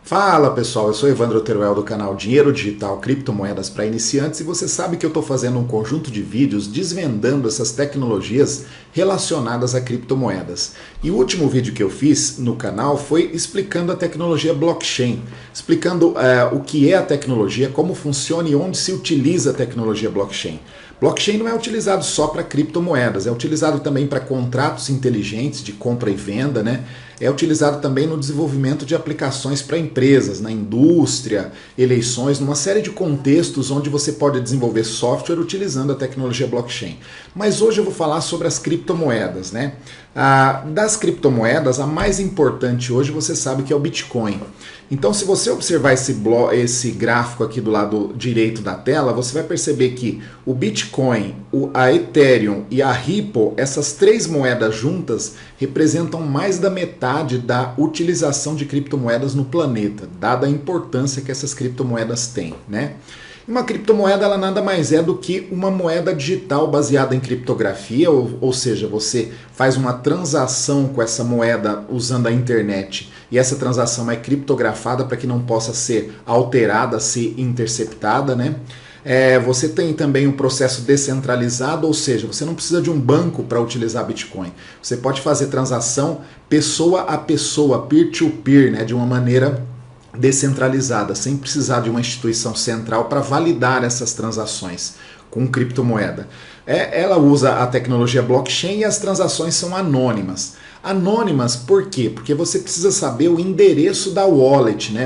Fala pessoal, eu sou Evandro Teruel do canal Dinheiro Digital Criptomoedas para Iniciantes e você sabe que eu estou fazendo um conjunto de vídeos desvendando essas tecnologias relacionadas a criptomoedas. E o último vídeo que eu fiz no canal foi explicando a tecnologia blockchain, explicando o que é a tecnologia, como funciona e onde se utiliza a tecnologia blockchain. Blockchain não é utilizado só para criptomoedas, é utilizado também para contratos inteligentes de compra e venda, né? É utilizado também no desenvolvimento de aplicações para empresas, na indústria, eleições, numa série de contextos onde você pode desenvolver software utilizando a tecnologia blockchain. Mas hoje eu vou falar sobre as criptomoedas, né? Das criptomoedas, a mais importante hoje você sabe que é o Bitcoin. Então, se você observar esse gráfico aqui do lado direito da tela, você vai perceber que o Bitcoin, a Ethereum e a Ripple, essas três moedas juntas, representam mais da metade da utilização de criptomoedas no planeta, dada a importância que essas criptomoedas têm, né? Uma criptomoeda ela nada mais é do que uma moeda digital baseada em criptografia, ou seja, você faz uma transação com essa moeda usando a internet e essa transação é criptografada para que não possa ser alterada, ser interceptada, né? Você tem também um processo descentralizado, ou seja, você não precisa de um banco para utilizar Bitcoin. Você pode fazer transação pessoa a pessoa, peer-to-peer, né, de uma maneira descentralizada, sem precisar de uma instituição central para validar essas transações com criptomoeda. Ela usa a tecnologia blockchain e as transações são anônimas. Anônimas por quê? Porque você precisa saber o endereço da wallet, né?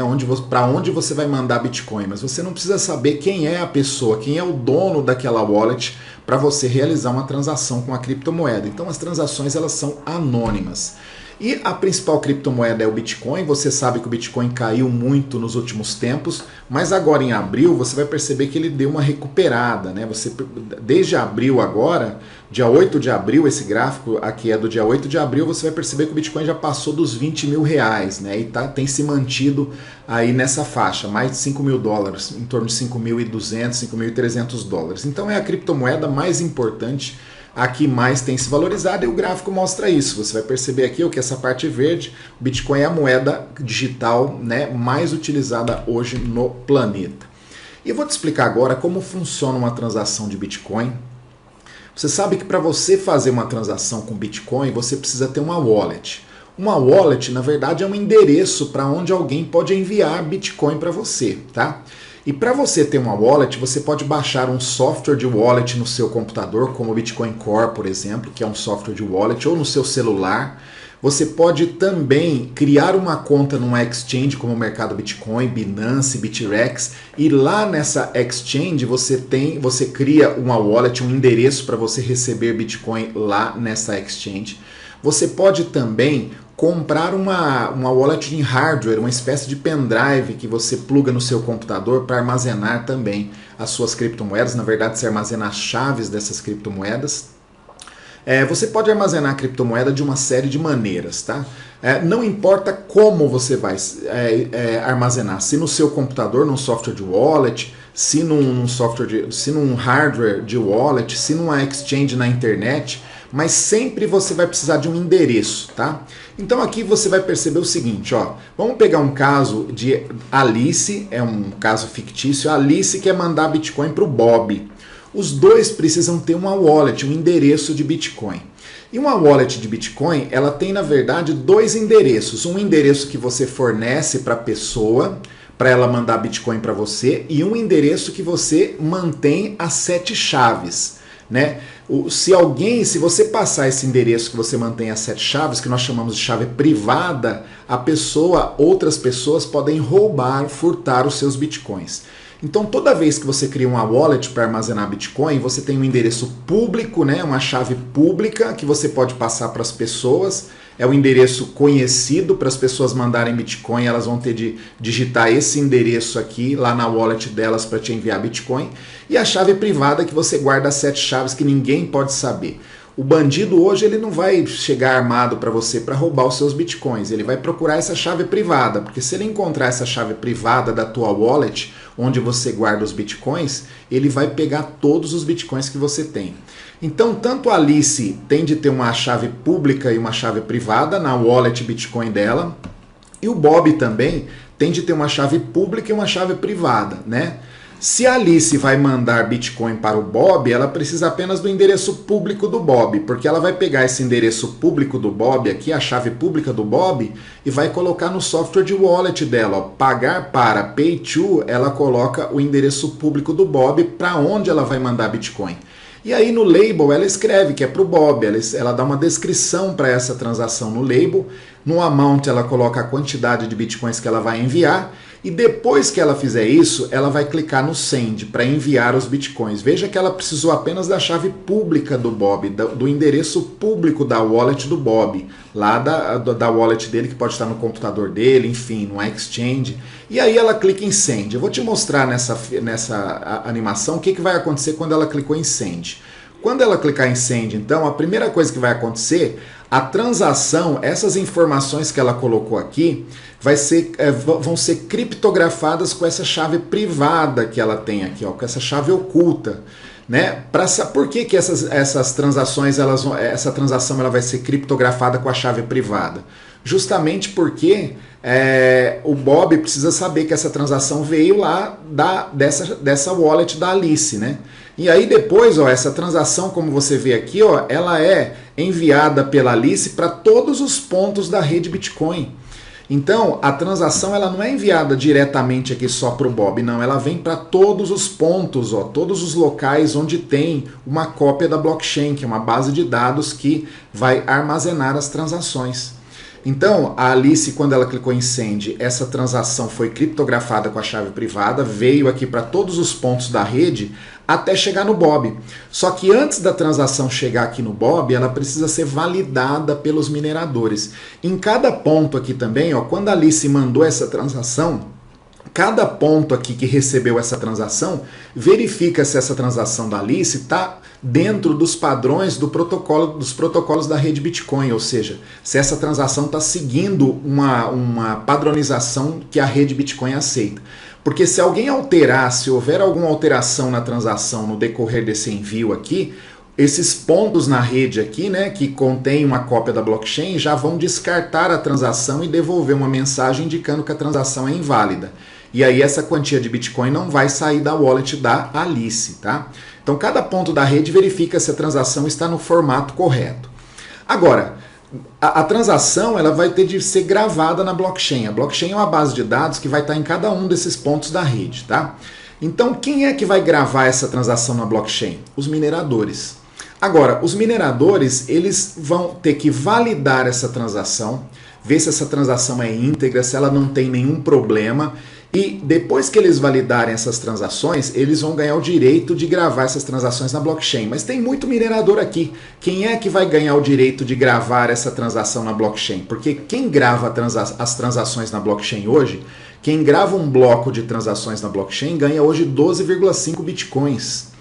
Para onde você vai mandar Bitcoin, mas você não precisa saber quem é a pessoa, quem é o dono daquela wallet para você realizar uma transação com a criptomoeda. Então as transações elas são anônimas. E a principal criptomoeda é o Bitcoin. Você sabe que o Bitcoin caiu muito nos últimos tempos, mas agora em abril você vai perceber que ele deu uma recuperada, né? Desde abril agora, dia 8 de abril, esse gráfico aqui é do dia 8 de abril, você vai perceber que o Bitcoin já passou dos 20 mil reais, né? E tem se mantido aí nessa faixa, mais de 5 mil dólares, em torno de 5.200, 5.300 dólares. Então é a criptomoeda mais importante, a que mais tem se valorizado, e o gráfico mostra isso. Você vai perceber aqui que essa parte verde, o Bitcoin é a moeda digital, né, mais utilizada hoje no planeta. E eu vou te explicar agora como funciona uma transação de Bitcoin. Você sabe que para você fazer uma transação com Bitcoin, você precisa ter uma wallet. Uma wallet, na verdade, é um endereço para onde alguém pode enviar Bitcoin para você, tá? E para você ter uma wallet, você pode baixar um software de wallet no seu computador, como o Bitcoin Core, por exemplo, que é um software de wallet, ou no seu celular. Você pode também criar uma conta numa exchange como o Mercado Bitcoin, Binance, Bittrex, e lá nessa exchange você cria uma wallet, um endereço para você receber Bitcoin lá nessa exchange. Você pode também comprar uma wallet em hardware, uma espécie de pendrive que você pluga no seu computador para armazenar também as suas criptomoedas. Na verdade, você armazena as chaves dessas criptomoedas. Você pode armazenar a criptomoeda de uma série de maneiras, tá? Não importa como você vai armazenar, se no seu computador, num software de wallet, se num hardware de wallet, se numa exchange na internet, mas sempre você vai precisar de um endereço, tá? Então aqui você vai perceber o seguinte, ó, vamos pegar um caso de Alice, é um caso fictício, a Alice quer mandar Bitcoin para o Bob. Os dois precisam ter uma wallet, um endereço de Bitcoin. E uma wallet de Bitcoin, ela tem na verdade dois endereços, um endereço que você fornece para a pessoa, para ela mandar Bitcoin para você, e um endereço que você mantém as 7 chaves, né? Se você passar esse endereço que você mantém as 7 chaves, que nós chamamos de chave privada, outras pessoas podem roubar, furtar os seus bitcoins. Então toda vez que você cria uma wallet para armazenar Bitcoin, você tem um endereço público, né, uma chave pública que você pode passar para as pessoas. É um endereço conhecido para as pessoas mandarem Bitcoin, elas vão ter de digitar esse endereço aqui lá na wallet delas para te enviar Bitcoin. E a chave privada que você guarda as 7 chaves que ninguém pode saber. O bandido hoje ele não vai chegar armado para você para roubar os seus bitcoins, ele vai procurar essa chave privada, porque se ele encontrar essa chave privada da tua wallet, onde você guarda os bitcoins, ele vai pegar todos os bitcoins que você tem. Então, tanto a Alice tem de ter uma chave pública e uma chave privada na wallet Bitcoin dela, E o Bob também tem de ter uma chave pública e uma chave privada, né? Se a Alice vai mandar Bitcoin para o Bob, ela precisa apenas do endereço público do Bob, porque ela vai pegar esse endereço público do Bob aqui, a chave pública do Bob, e vai colocar no software de wallet dela. Ó, pagar para Pay to, ela coloca o endereço público do Bob para onde ela vai mandar Bitcoin. E aí no label ela escreve que é para o Bob, ela dá uma descrição para essa transação no label, no amount ela coloca a quantidade de bitcoins que ela vai enviar, e depois que ela fizer isso, ela vai clicar no send para enviar os bitcoins. Veja que ela precisou apenas da chave pública do Bob, do endereço público da wallet do Bob, lá da wallet dele, que pode estar no computador dele, enfim, no exchange. E aí ela clica em send. Eu vou te mostrar nessa animação o que vai acontecer quando ela clicou em send. Quando ela clicar em send, então, a primeira coisa que vai acontecer, a transação, essas informações que ela colocou aqui, vão ser criptografadas com essa chave privada que ela tem aqui, ó, com essa chave oculta. Né? Por que essas transações, essa transação ela vai ser criptografada com a chave privada? Justamente porque o Bob precisa saber que essa transação veio lá dessa wallet da Alice, né? E aí depois, ó, essa transação, como você vê aqui, ó, ela é enviada pela Alice para todos os pontos da rede Bitcoin. Então, a transação ela não é enviada diretamente aqui só para o Bob, não. Ela vem para todos os pontos, ó, todos os locais onde tem uma cópia da blockchain, que é uma base de dados que vai armazenar as transações. Então, a Alice, quando ela clicou em send, essa transação foi criptografada com a chave privada, veio aqui para todos os pontos da rede até chegar no Bob. Só que antes da transação chegar aqui no Bob, ela precisa ser validada pelos mineradores. Em cada ponto aqui também, ó, quando a Alice mandou essa transação, cada ponto aqui que recebeu essa transação, verifica se essa transação da Alice está dentro dos padrões dos protocolos da rede Bitcoin, ou seja, se essa transação está seguindo uma padronização que a rede Bitcoin aceita. Porque se alguém alterar, se houver alguma alteração na transação no decorrer desse envio aqui, esses pontos na rede aqui, né, que contém uma cópia da blockchain, já vão descartar a transação e devolver uma mensagem indicando que a transação é inválida. E aí essa quantia de Bitcoin não vai sair da wallet da Alice, tá? Então cada ponto da rede verifica se a transação está no formato correto. Agora, a transação ela vai ter de ser gravada na blockchain. A blockchain é uma base de dados que vai estar em cada um desses pontos da rede, tá? Então quem é que vai gravar essa transação na blockchain? Os mineradores. Agora, os mineradores eles vão ter que validar essa transação, ver se essa transação é íntegra, se ela não tem nenhum problema. E depois que eles validarem essas transações, eles vão ganhar o direito de gravar essas transações na blockchain. Mas tem muito minerador aqui. Quem é que vai ganhar o direito de gravar essa transação na blockchain? Porque quem grava as transações na blockchain hoje, quem grava um bloco de transações na blockchain ganha hoje 12,5 bitcoins.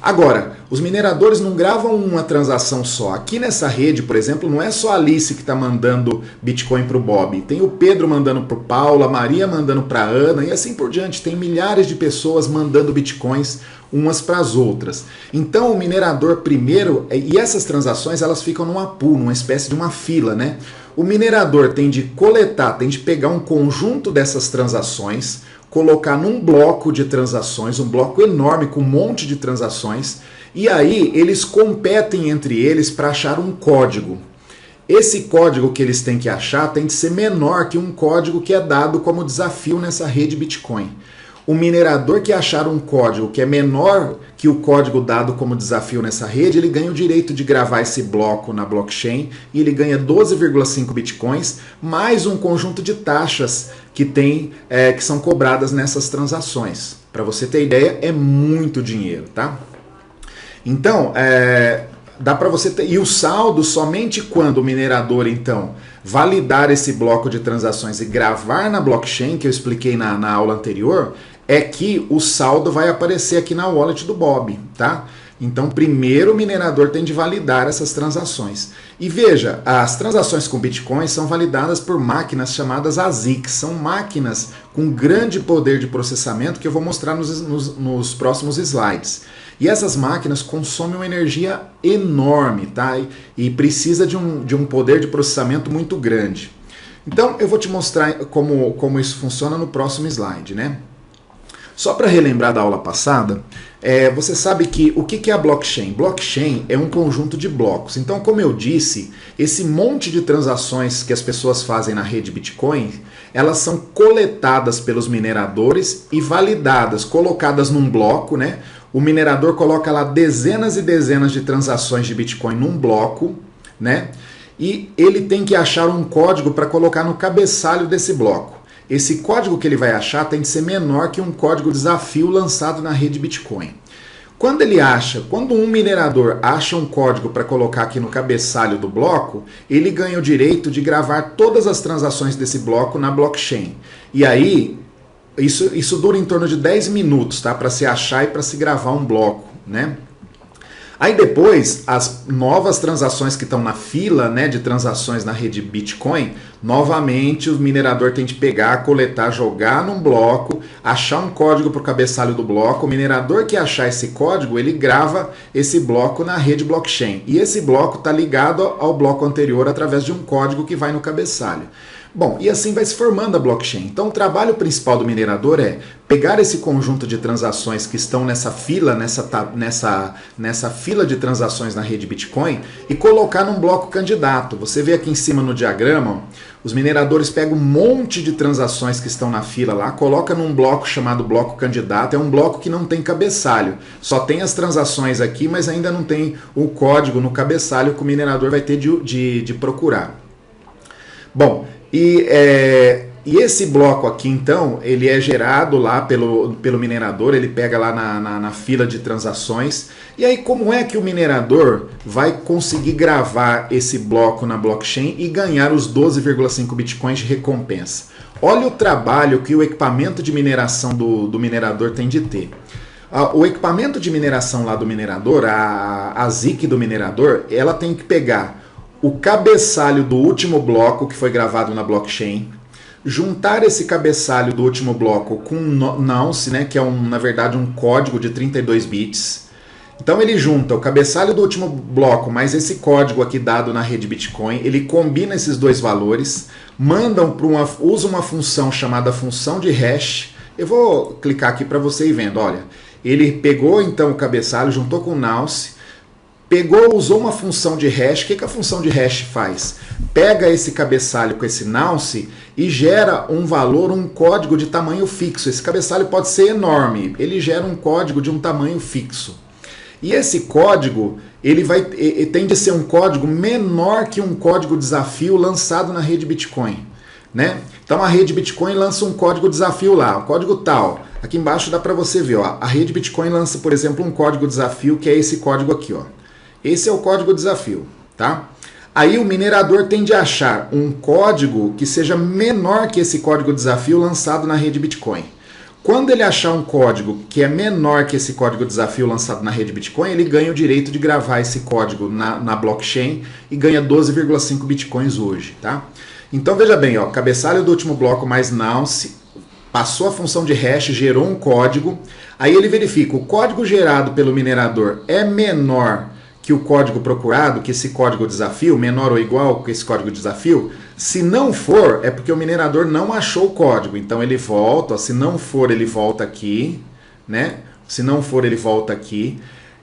Agora, os mineradores não gravam uma transação só. Aqui nessa rede, por exemplo, não é só a Alice que está mandando Bitcoin para o Bob. Tem o Pedro mandando para o Paulo, a Maria mandando para a Ana e assim por diante. Tem milhares de pessoas mandando Bitcoins umas para as outras. Então o minerador primeiro, e essas transações elas ficam numa pool, numa espécie de uma fila, né? O minerador tem de coletar, tem de pegar um conjunto dessas transações, colocar num bloco de transações, um bloco enorme com um monte de transações, e aí eles competem entre eles para achar um código. Esse código que eles têm que achar tem de ser menor que um código que é dado como desafio nessa rede Bitcoin. O minerador que achar um código que é menor que o código dado como desafio nessa rede, ele ganha o direito de gravar esse bloco na blockchain e ele ganha 12,5 bitcoins, mais um conjunto de taxas que são cobradas nessas transações. Para você ter ideia, é muito dinheiro, tá? Então, dá para você ter... E o saldo, somente quando o minerador, então, validar esse bloco de transações e gravar na blockchain, que eu expliquei na aula anterior, é que o saldo vai aparecer aqui na wallet do Bob, tá? Então, primeiro o minerador tem de validar essas transações. E veja, as transações com Bitcoin são validadas por máquinas chamadas ASICs. São máquinas com grande poder de processamento que eu vou mostrar nos próximos slides. E essas máquinas consomem uma energia enorme, tá? E precisa de um poder de processamento muito grande. Então eu vou te mostrar como isso funciona no próximo slide, né? Só para relembrar da aula passada, você sabe que o que é a blockchain? Blockchain é um conjunto de blocos. Então, como eu disse, esse monte de transações que as pessoas fazem na rede Bitcoin, elas são coletadas pelos mineradores e validadas, colocadas num bloco, né? O minerador coloca lá dezenas e dezenas de transações de Bitcoin num bloco, né? E ele tem que achar um código para colocar no cabeçalho desse bloco. Esse código que ele vai achar tem que ser menor que um código desafio lançado na rede Bitcoin. Quando um minerador acha um código para colocar aqui no cabeçalho do bloco, ele ganha o direito de gravar todas as transações desse bloco na blockchain. E aí, isso dura em torno de 10 minutos, tá? Para se achar e para se gravar um bloco, né? Aí depois, as novas transações que estão na fila, né, de transações na rede Bitcoin, novamente o minerador tem que pegar, coletar, jogar num bloco, achar um código para o cabeçalho do bloco. O minerador que achar esse código, ele grava esse bloco na rede blockchain. E esse bloco está ligado ao bloco anterior através de um código que vai no cabeçalho. Bom, e assim vai se formando a blockchain. Então o trabalho principal do minerador é pegar esse conjunto de transações que estão nessa fila, nessa fila de transações na rede Bitcoin e colocar num bloco candidato. Você vê aqui em cima no diagrama, os mineradores pegam um monte de transações que estão na fila lá, coloca num bloco chamado bloco candidato. É um bloco que não tem cabeçalho, só tem as transações aqui, mas ainda não tem o código no cabeçalho que o minerador vai ter de procurar. Bom, e esse bloco aqui, então, ele é gerado lá pelo minerador, ele pega lá na fila de transações. E aí, como é que o minerador vai conseguir gravar esse bloco na blockchain e ganhar os 12,5 bitcoins de recompensa? Olha o trabalho que o equipamento de mineração do minerador tem de ter. O equipamento de mineração lá do minerador, a ASIC do minerador, ela tem que pegar o cabeçalho do último bloco que foi gravado na blockchain, juntar esse cabeçalho do último bloco com um nonce, né, que é na verdade um código de 32 bits. Então ele junta o cabeçalho do último bloco mais esse código aqui dado na rede Bitcoin, ele combina esses dois valores, usa uma função chamada função de hash. Eu vou clicar aqui para você ir vendo, olha. Ele pegou então o cabeçalho, juntou com o nonce, usou uma função de hash. O que a função de hash faz? Pega esse cabeçalho com esse nonce e gera um valor, um código de tamanho fixo. Esse cabeçalho pode ser enorme, ele gera um código de um tamanho fixo. E esse código, ele tende a ser um código menor que um código desafio lançado na rede Bitcoin, né? Então a rede Bitcoin lança um código desafio lá, o código tal. Aqui embaixo dá para você ver, ó, a rede Bitcoin lança, por exemplo, um código desafio que é esse código aqui, ó. Esse é o código desafio, tá? Aí o minerador tende a achar um código que seja menor que esse código desafio lançado na rede Bitcoin. Quando ele achar um código que é menor que esse código desafio lançado na rede Bitcoin, ele ganha o direito de gravar esse código na blockchain e ganha 12,5 bitcoins hoje, tá? Então veja bem, ó, cabeçalho do último bloco mais nonce, passou a função de hash, gerou um código, aí ele verifica, o código gerado pelo minerador é menor que o código procurado, que esse código desafio, menor ou igual que esse código desafio. Se não for, é porque o minerador não achou o código. Então ele volta, ó, se não for, ele volta aqui, né? Se não for, ele volta aqui.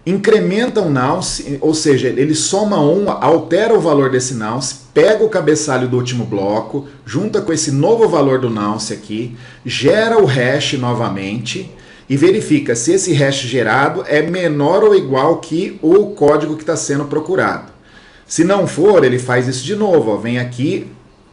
Incrementa o nonce, ou seja, ele soma altera o valor desse nonce, pega o cabeçalho do último bloco, junta com esse novo valor do nonce aqui, gera o hash novamente e verifica se esse hash gerado é menor ou igual que o código que está sendo procurado. Se não for, ele faz isso de novo, ó, vem aqui,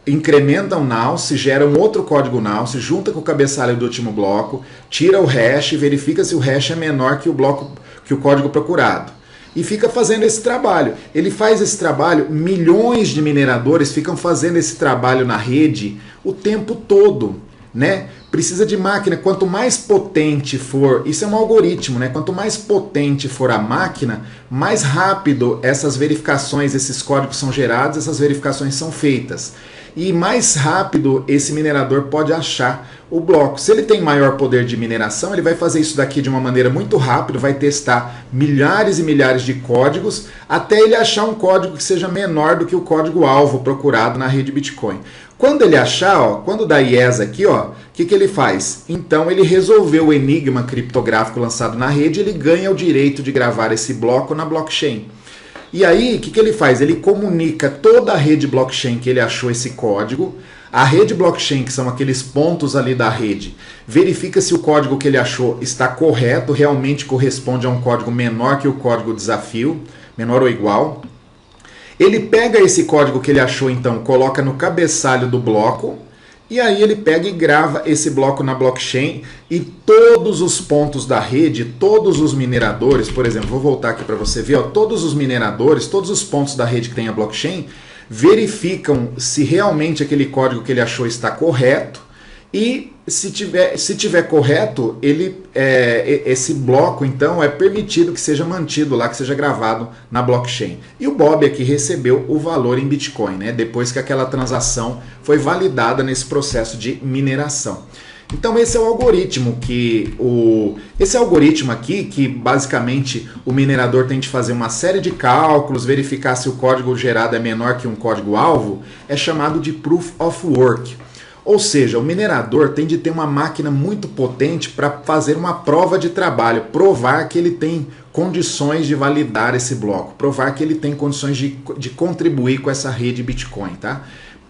incrementa um nonce, gera um outro código nonce, junta com o cabeçalho do último bloco, tira o hash, verifica se o hash é menor que o código procurado. E fica fazendo esse trabalho. Ele faz esse trabalho, milhões de mineradores ficam fazendo esse trabalho na rede o tempo todo, né? Precisa de máquina, quanto mais potente for, isso é um algoritmo, né? Quanto mais potente for a máquina, mais rápido essas verificações, esses códigos são gerados, essas verificações são feitas. E mais rápido esse minerador pode achar o bloco. Se ele tem maior poder de mineração, ele vai fazer isso daqui de uma maneira muito rápida, vai testar milhares e milhares de códigos até ele achar um código que seja menor do que o código-alvo procurado na rede Bitcoin. Quando ele achar, ó, quando dá yes aqui, ó, o que ele faz? Então ele resolveu o enigma criptográfico lançado na rede, ele ganha o direito de gravar esse bloco na blockchain. E aí, o que ele faz? Ele comunica toda a rede blockchain que ele achou esse código. A rede blockchain, que são aqueles pontos ali da rede, verifica se o código que ele achou está correto, realmente corresponde a um código menor que o código desafio, menor ou igual. Ele pega esse código que ele achou, então, coloca no cabeçalho do bloco, e aí ele pega e grava esse bloco na blockchain, e todos os pontos da rede, todos os mineradores, por exemplo, vou voltar aqui para você ver, ó, todos os mineradores, todos os pontos da rede que tem a blockchain, verificam se realmente aquele código que ele achou está correto, e se tiver correto, esse bloco então é permitido que seja mantido lá, que seja gravado na blockchain. E o Bob aqui recebeu o valor em Bitcoin, né, depois que aquela transação foi validada nesse processo de mineração. Então esse é o algoritmo esse algoritmo aqui, que basicamente o minerador tem de fazer uma série de cálculos, verificar se o código gerado é menor que um código-alvo, é chamado de Proof of Work. Ou seja, o minerador tem de ter uma máquina muito potente para fazer uma prova de trabalho, provar que ele tem condições de validar esse bloco, provar que ele tem condições de contribuir com essa rede Bitcoin, tá?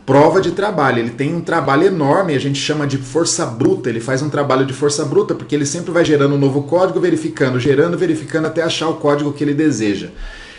Prova de trabalho, ele tem um trabalho enorme, a gente chama de força bruta, ele faz um trabalho de força bruta, porque ele sempre vai gerando um novo código, gerando, verificando até achar o código que ele deseja.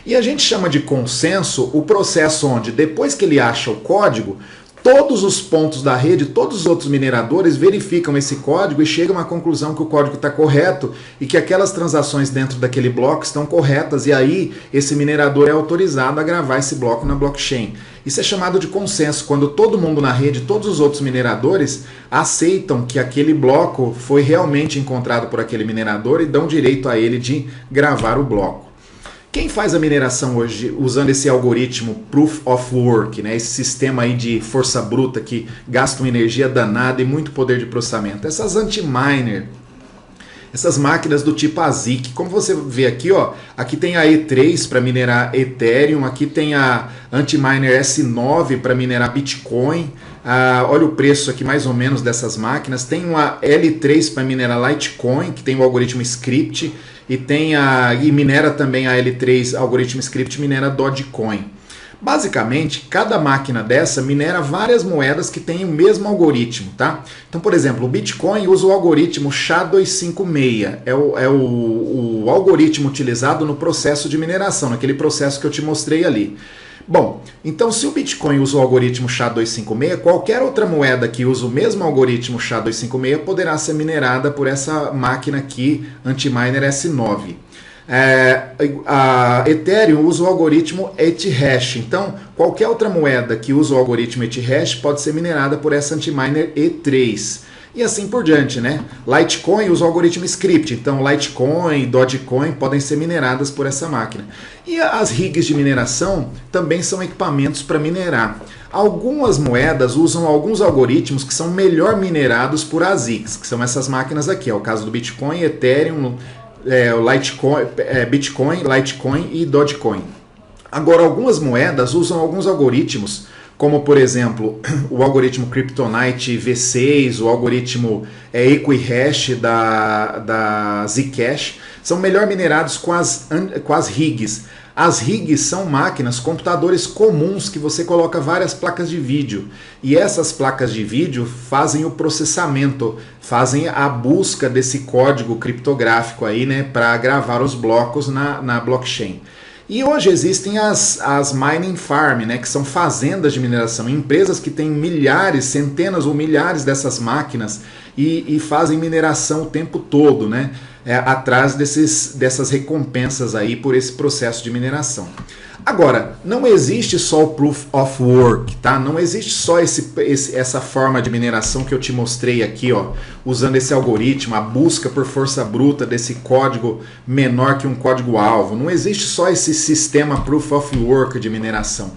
E a gente chama de consenso o processo onde, depois que ele acha o código, todos os pontos da rede, todos os outros mineradores verificam esse código e chegam à conclusão que o código está correto e que aquelas transações dentro daquele bloco estão corretas, e aí esse minerador é autorizado a gravar esse bloco na blockchain. Isso é chamado de consenso, quando todo mundo na rede, todos os outros mineradores, aceitam que aquele bloco foi realmente encontrado por aquele minerador e dão direito a ele de gravar o bloco. Quem faz a mineração hoje usando esse algoritmo Proof of Work, né, esse sistema aí de força bruta que gasta uma energia danada e muito poder de processamento? Essas anti-miner, essas máquinas do tipo ASIC, como você vê aqui, ó, aqui tem a E3 para minerar Ethereum, aqui tem a anti-miner S9 para minerar Bitcoin. Olha o preço aqui mais ou menos dessas máquinas. Tem uma L3 para minerar Litecoin, que tem o algoritmo Script, e minera também a L3, algoritmo Script, minera Dogecoin. Basicamente, cada máquina dessa minera várias moedas que têm o mesmo algoritmo, tá? Então, por exemplo, o Bitcoin usa o algoritmo SHA-256, é o algoritmo utilizado no processo de mineração, naquele processo que eu te mostrei ali. Bom, então se o Bitcoin usa o algoritmo SHA-256, qualquer outra moeda que usa o mesmo algoritmo SHA-256 poderá ser minerada por essa máquina aqui, anti-miner S9. A Ethereum usa o algoritmo Ethash, então qualquer outra moeda que usa o algoritmo Ethash pode ser minerada por essa anti-miner E3. E assim por diante, né? Litecoin usa o algoritmo Script, então Litecoin e Dogecoin podem ser mineradas por essa máquina. E as rigs de mineração também são equipamentos para minerar. Algumas moedas usam alguns algoritmos que são melhor minerados por ASICs, que são essas máquinas aqui, é o caso do Bitcoin, Ethereum, Litecoin, Bitcoin, Litecoin e Dogecoin. Agora, algumas moedas usam alguns algoritmos, como por exemplo o algoritmo Kryptonite V6, o algoritmo Equihash da Zcash, são melhor minerados com as rigs. As rigs são máquinas, computadores comuns que você coloca várias placas de vídeo, e essas placas de vídeo fazem o processamento, fazem a busca desse código criptográfico aí, né, para gravar os blocos na blockchain. E hoje existem as mining farm, né, que são fazendas de mineração, empresas que têm milhares, centenas ou milhares dessas máquinas e fazem mineração o tempo todo, né, atrás dessas recompensas aí por esse processo de mineração. Agora, não existe só o Proof of Work, tá? Não existe só essa forma de mineração que eu te mostrei aqui, ó, usando esse algoritmo, a busca por força bruta desse código menor que um código-alvo. Não existe só esse sistema Proof of Work de mineração.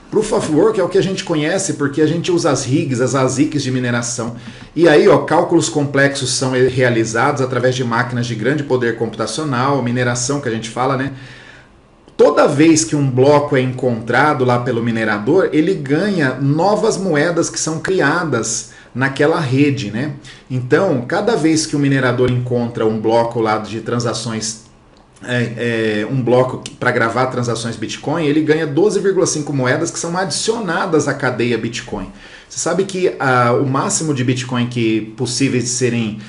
Proof of Work é o que a gente conhece porque a gente usa as rigs, as ASICs de mineração. E aí, ó, cálculos complexos são realizados através de máquinas de grande poder computacional, mineração que a gente fala, né? Toda vez que um bloco é encontrado lá pelo minerador, ele ganha novas moedas que são criadas naquela rede, né? Então, cada vez que o minerador encontra um bloco lá de transações, um bloco para gravar transações Bitcoin, ele ganha 12,5 moedas que são adicionadas à cadeia Bitcoin. Você sabe que o máximo de Bitcoin possíveis de serem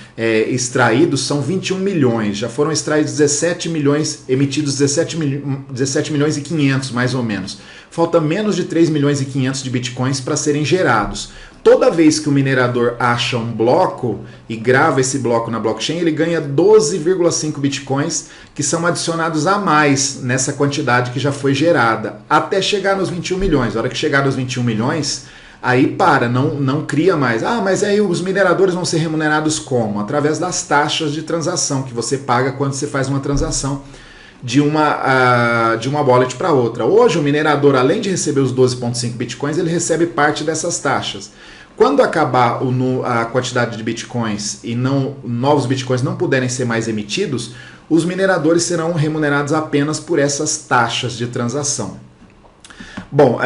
extraídos são 21 milhões. Já foram extraídos 17 milhões, emitidos 17 milhões e 500 mais ou menos. Falta menos de 3 milhões e 500 de Bitcoins para serem gerados. Toda vez que o minerador acha um bloco e grava esse bloco na blockchain, ele ganha 12,5 Bitcoins que são adicionados a mais nessa quantidade que já foi gerada, até chegar nos 21 milhões. Na hora que chegar nos 21 milhões, aí não cria mais. Mas aí os mineradores vão ser remunerados como? Através das taxas de transação que você paga quando você faz uma transação de uma wallet para outra. Hoje o minerador, além de receber os 12,5 Bitcoins, ele recebe parte dessas taxas. Quando acabar a quantidade de Bitcoins e novos Bitcoins não puderem ser mais emitidos, os mineradores serão remunerados apenas por essas taxas de transação. Bom,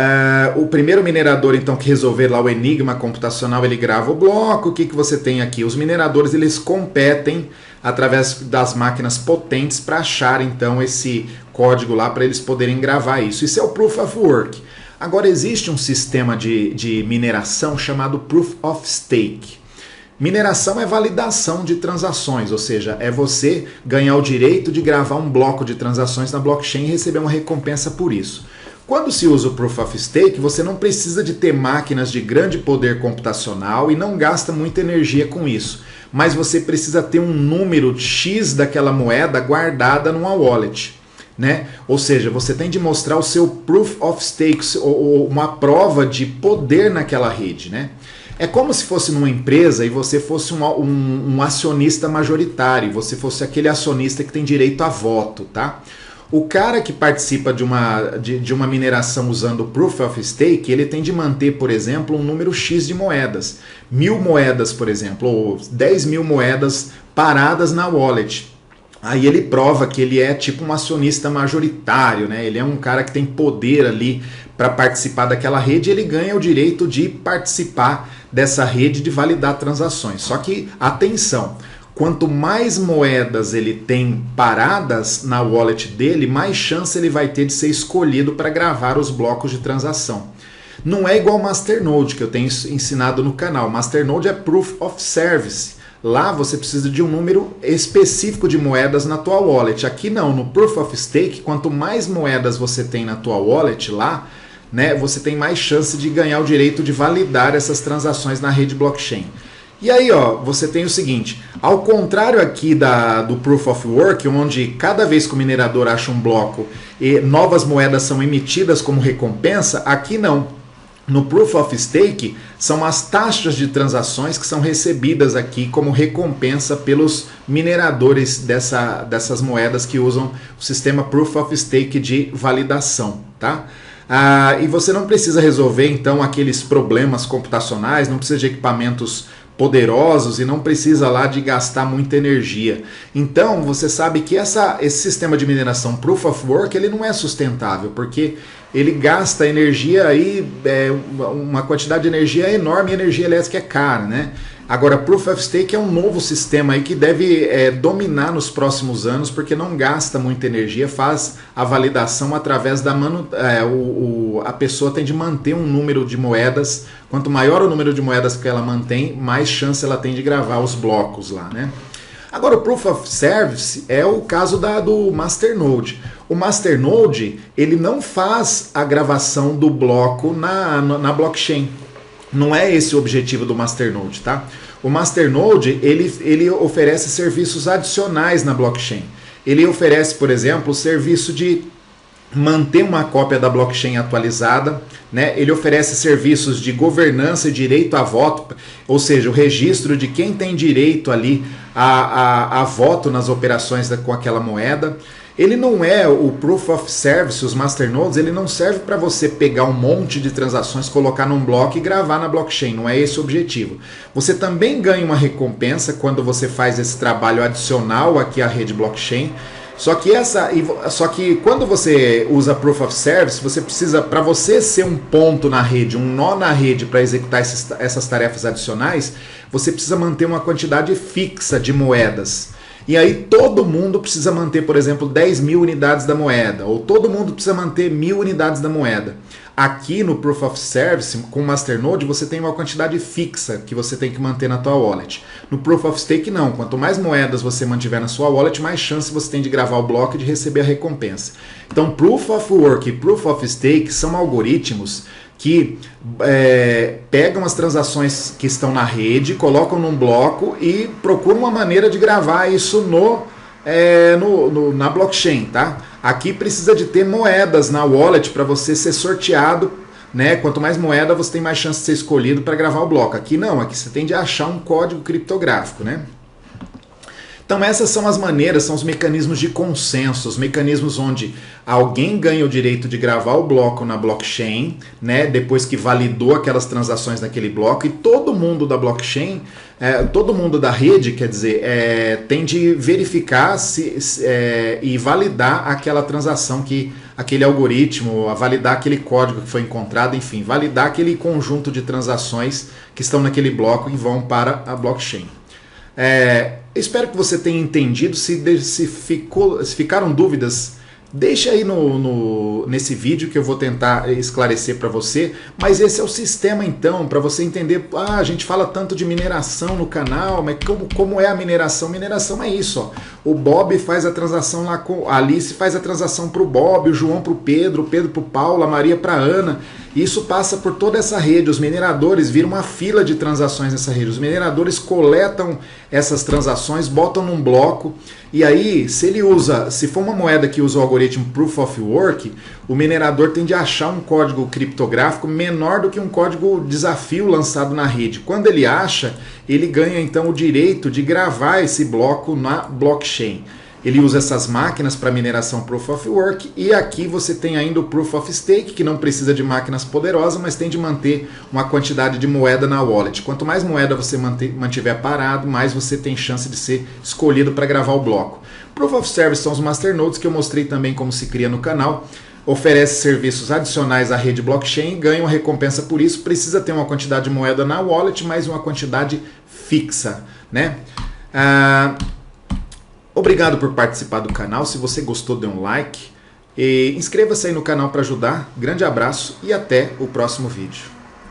o primeiro minerador então que resolver lá o enigma computacional, ele grava o bloco. O que você tem aqui? Os mineradores, eles competem através das máquinas potentes para achar então esse código lá para eles poderem gravar isso. Isso é o Proof of Work. Agora existe um sistema de mineração chamado Proof of Stake. Mineração é validação de transações, ou seja, é você ganhar o direito de gravar um bloco de transações na blockchain e receber uma recompensa por isso. Quando se usa o Proof of Stake, você não precisa de ter máquinas de grande poder computacional e não gasta muita energia com isso. Mas você precisa ter um número X daquela moeda guardada numa wallet, né? Ou seja, você tem de mostrar o seu Proof of Stake, ou uma prova de poder naquela rede, né? É como se fosse numa empresa e você fosse um acionista majoritário, você fosse aquele acionista que tem direito a voto, tá? O cara que participa de uma mineração usando o Proof of Stake, ele tem de manter, por exemplo, um número X de moedas. 1000 moedas, por exemplo, ou 10 mil moedas paradas na wallet. Aí ele prova que ele é tipo um acionista majoritário, né? Ele é um cara que tem poder ali para participar daquela rede, ele ganha o direito de participar dessa rede, de validar transações. Só que, atenção, quanto mais moedas ele tem paradas na wallet dele, mais chance ele vai ter de ser escolhido para gravar os blocos de transação. Não é igual o Masternode, que eu tenho ensinado no canal. Masternode é Proof of Service. Lá você precisa de um número específico de moedas na tua wallet. Aqui não, no Proof of Stake, quanto mais moedas você tem na tua wallet lá, né, você tem mais chance de ganhar o direito de validar essas transações na rede blockchain. E aí, ó, você tem o seguinte, ao contrário aqui do Proof of Work, onde cada vez que o minerador acha um bloco e novas moedas são emitidas como recompensa, aqui não. No Proof of Stake, são as taxas de transações que são recebidas aqui como recompensa pelos mineradores dessas moedas que usam o sistema Proof of Stake de validação, tá? E você não precisa resolver, então, aqueles problemas computacionais, não precisa de equipamentos poderosos e não precisa lá de gastar muita energia. Então, você sabe que esse sistema de mineração Proof of Work, ele não é sustentável, porque ele gasta energia aí, uma quantidade de energia enorme, e energia elétrica é cara, né? Agora, Proof of Stake é um novo sistema aí que deve dominar nos próximos anos, porque não gasta muita energia, faz a validação através a pessoa tem de manter um número de moedas. Quanto maior o número de moedas que ela mantém, mais chance ela tem de gravar os blocos lá, né? Agora, o Proof of Service é o caso do Masternode. O Masternode, ele não faz a gravação do bloco na blockchain. Não é esse o objetivo do Masternode, tá? O Masternode, ele oferece serviços adicionais na blockchain. Ele oferece, por exemplo, o serviço de manter uma cópia da blockchain atualizada, né? Ele oferece serviços de governança e direito a voto, ou seja, o registro de quem tem direito ali a voto nas operações com aquela moeda. Ele não é o Proof of Service, os Masternodes, ele não serve para você pegar um monte de transações, colocar num bloco e gravar na blockchain, não é esse o objetivo. Você também ganha uma recompensa quando você faz esse trabalho adicional aqui à rede blockchain, Só que quando você usa Proof of Service, você precisa, para você ser um ponto na rede, um nó na rede para executar essas tarefas adicionais, você precisa manter uma quantidade fixa de moedas. E aí todo mundo precisa manter, por exemplo, 10.000 unidades da moeda, ou todo mundo precisa manter 1.000 unidades da moeda. Aqui no Proof of Service, com o Masternode, você tem uma quantidade fixa que você tem que manter na tua wallet. No Proof of Stake não, quanto mais moedas você mantiver na sua wallet, mais chance você tem de gravar o bloco e de receber a recompensa. Então Proof of Work e Proof of Stake são algoritmos que pegam as transações que estão na rede, colocam num bloco e procuram uma maneira de gravar isso na blockchain, tá? Aqui precisa de ter moedas na wallet para você ser sorteado, né? Quanto mais moeda você tem mais chance de ser escolhido para gravar o bloco. Aqui não, aqui você tem de achar um código criptográfico, né? Então essas são as maneiras, são os mecanismos de consenso, os mecanismos onde alguém ganha o direito de gravar o bloco na blockchain, né, depois que validou aquelas transações naquele bloco, e todo mundo da blockchain, todo mundo da rede, quer dizer, tem de verificar e validar aquela transação, aquele algoritmo, validar aquele código que foi encontrado, enfim, validar aquele conjunto de transações que estão naquele bloco e vão para a blockchain. Espero que você tenha entendido. Se ficaram dúvidas, deixa aí nesse vídeo que eu vou tentar esclarecer para você. Mas esse é o sistema então, para você entender. A gente fala tanto de mineração no canal, mas como é a mineração? Mineração é isso, ó. O Bob faz a transação lá com a Alice, faz a transação para o Bob, o João para o Pedro para o Paulo, a Maria para a Ana. Isso passa por toda essa rede. Os mineradores viram uma fila de transações nessa rede. Os mineradores coletam essas transações, botam num bloco, e aí se for uma moeda que usa o algoritmo Proof of Work, o minerador tem de achar um código criptográfico menor do que um código desafio lançado na rede. Quando ele acha, ele ganha então o direito de gravar esse bloco na blockchain. Ele usa essas máquinas para mineração Proof of Work, e aqui você tem ainda o Proof of Stake, que não precisa de máquinas poderosas, mas tem de manter uma quantidade de moeda na wallet. Quanto mais moeda você mantiver parado, mais você tem chance de ser escolhido para gravar o bloco. Proof of Service são os masternodes, que eu mostrei também como se cria no canal. Oferece serviços adicionais à rede blockchain, ganha uma recompensa por isso, precisa ter uma quantidade de moeda na wallet, mais uma quantidade fixa, né? Obrigado por participar do canal. Se você gostou, dê um like e inscreva-se aí no canal para ajudar. Grande abraço e até o próximo vídeo.